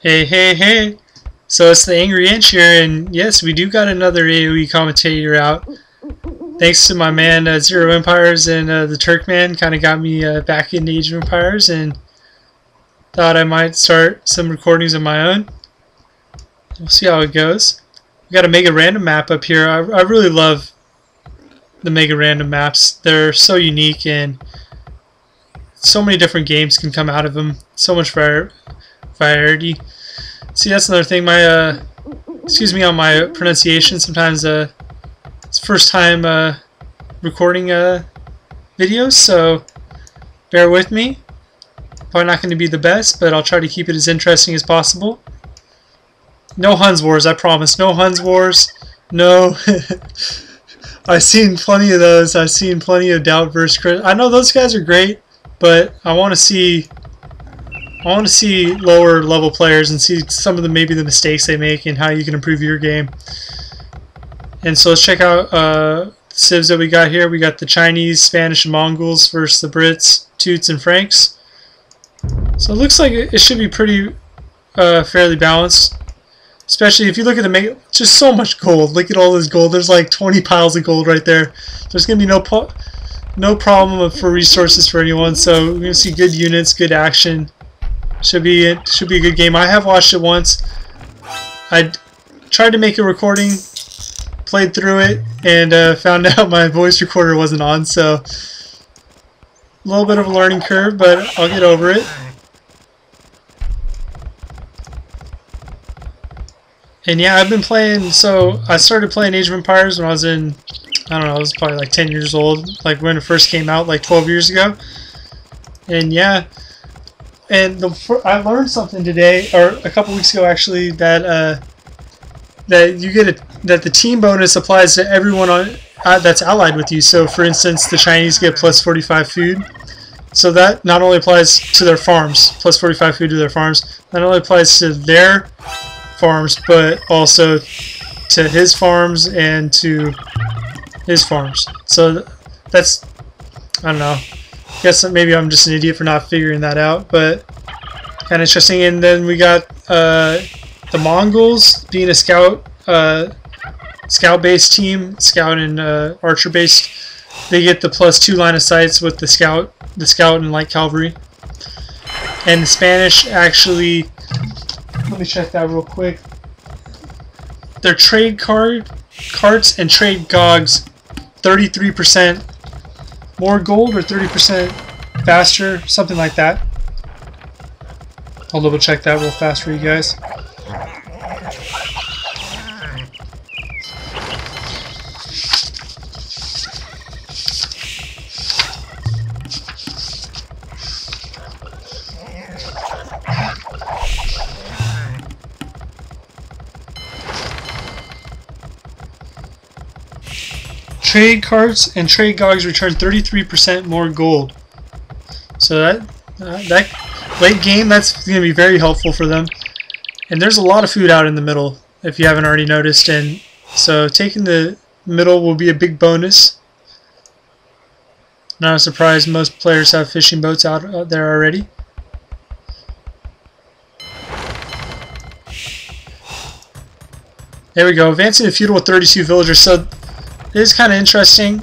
Hey, hey, hey! So it's the Angry Inch here, and yes, we do got another AoE commentator out. Thanks to my man Zero Empires and the Turkman, kind of got me back into Age of Empires, and thought I might start some recordings of my own. We'll see how it goes. We got a mega random map up here. I really love the mega random maps. They're so unique, and so many different games can come out of them. So much variety. See, that's another thing. My excuse me on my pronunciation. Sometimes it's the first time recording videos, so bear with me. Probably not going to be the best, but I'll try to keep it as interesting as possible. No Huns Wars, I promise. No Huns Wars. No. I've seen plenty of those. I've seen plenty of Doubt versus Chris. I know those guys are great, but I want to see lower level players and see some of maybe the mistakes they make and how you can improve your game. And so let's check out civs that we got here. We got the Chinese, Spanish, and Mongols versus the Brits, Toots, and Franks. So it looks like it should be pretty fairly balanced. Especially if you look at the just so much gold. Look at all this gold. There's like 20 piles of gold right there. There's gonna be no problem for resources for anyone. So we're gonna see good units, good action. Should be a good game. I have watched it once. I tried to make a recording, played through it, and found out my voice recorder wasn't on. So a little bit of a learning curve, but I'll get over it. And yeah, I've been playing, so I started playing Age of Empires when I was in, I don't know, I was probably like 10 years old, like when it first came out, like 12 years ago. And yeah, and I learned something today, or a couple weeks ago actually, that that the team bonus applies to everyone that's allied with you. So for instance, the Chinese get plus 45 food. So that not only applies to their farms, plus 45 food to their farms, not only applies to their farms, but also to his farms and to his farms. So that's, I don't know, I guess maybe I'm just an idiot for not figuring that out, but kind of interesting. And then we got the Mongols being a scout based team, scout and archer based. They get the +2 line of sights with the scout and light cavalry. And the Spanish actually, let me check that real quick. Their trade carts and trade gogs, 33% more gold or 30% faster, something like that. I'll double check that real fast for you guys. Trade carts and trade gogs return 33% more gold. So that late game, that's going to be very helpful for them. And there's a lot of food out in the middle, if you haven't already noticed. And so taking the middle will be a big bonus. Not a surprise, most players have fishing boats out there already. There we go, advancing the feudal with 32 villagers. So it is kind of interesting.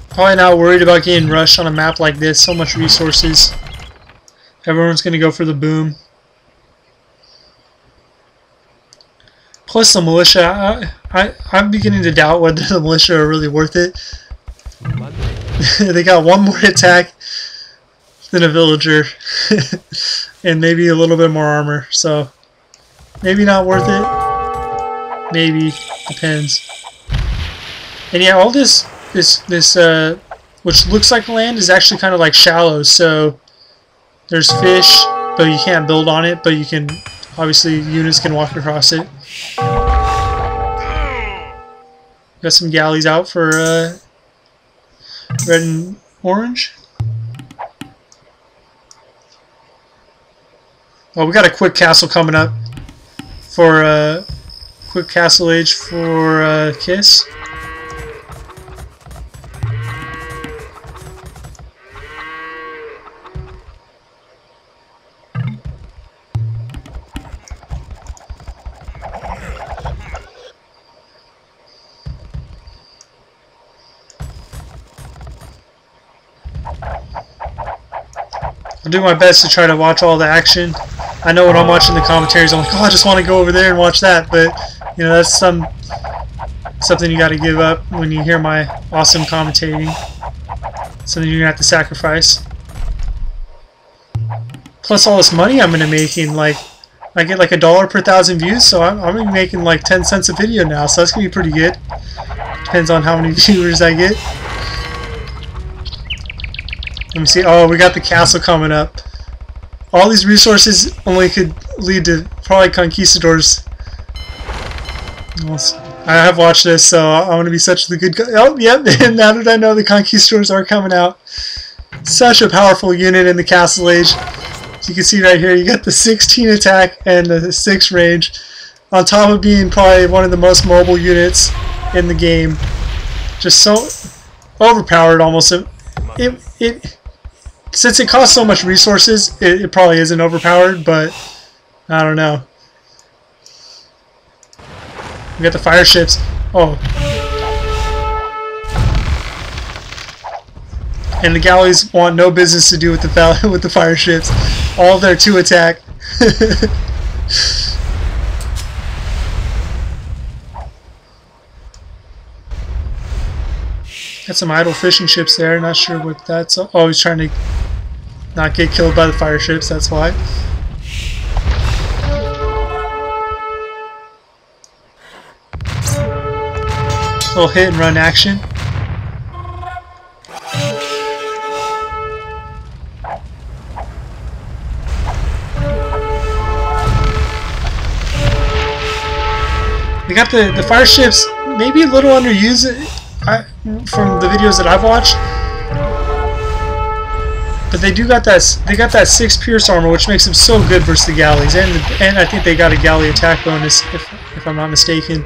Probably not worried about getting rushed on a map like this. So much resources. Everyone's going to go for the boom. Plus the militia. I'm beginning to doubt whether the militia are really worth it. They got one more attack than a villager. And maybe a little bit more armor. So maybe not worth it. Maybe. Depends. And yeah, all this which looks like land is actually kind of like shallow. So there's fish, but you can't build on it. But you can, obviously, units can walk across it. Got some galleys out for red and orange. Well, we got a quick castle coming up for quick castle age for Kiss. I'll do my best to try to watch all the action. I know when I'm watching the commentaries, I'm like, oh, I just want to go over there and watch that, but you know, that's something you got to give up when you hear my awesome commentating. Something you're gonna have to sacrifice. Plus all this money I'm gonna be making, like I get like $1 per 1,000 views, so I'm gonna be making like 10 cents a video now, so that's gonna be pretty good. Depends on how many viewers I get. Let me see. Oh, we got the castle coming up. All these resources only could lead to probably conquistadors. I have watched this, so I want to be such the good guy. Oh, yep, now that I know the conquistadors are coming out. Such a powerful unit in the Castle Age. As you can see right here, you got the 16 attack and the 6 range, on top of being probably one of the most mobile units in the game. Just so overpowered almost. Since it costs so much resources, it probably isn't overpowered, but I don't know. We got the fire ships. Oh. And the galleys want no business to do with the fire ships. All there to attack. Got some idle fishing ships there. Not sure what that's. Oh, he's trying to not get killed by the fire ships. That's why. Little hit and run action. They got the fire ships maybe a little underused from the videos that I've watched, but they got that 6 pierce armor, which makes them so good versus the galleys, and I think they got a galley attack bonus if I'm not mistaken.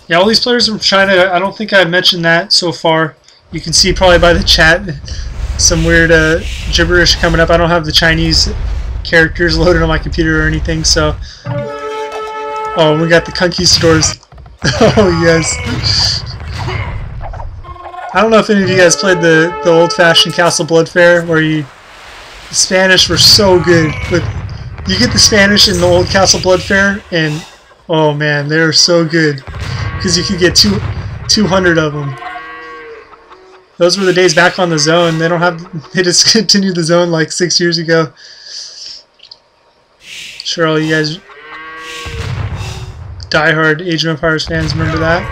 Yeah, all these players from China, I don't think I mentioned that so far. You can see probably by the chat some weird gibberish coming up. I don't have the Chinese characters loaded on my computer or anything, so... Oh, we got the conquistadors. Oh, yes. I don't know if any of you guys played the old-fashioned Castle Blood Fair, where the Spanish were so good. You get the Spanish in the old Castle Blood Fair, and oh man, they're so good. Because you could get 200 of them. Those were the days back on the zone. They discontinued the zone like 6 years ago. Sure, all you guys diehard Age of Empires fans remember that.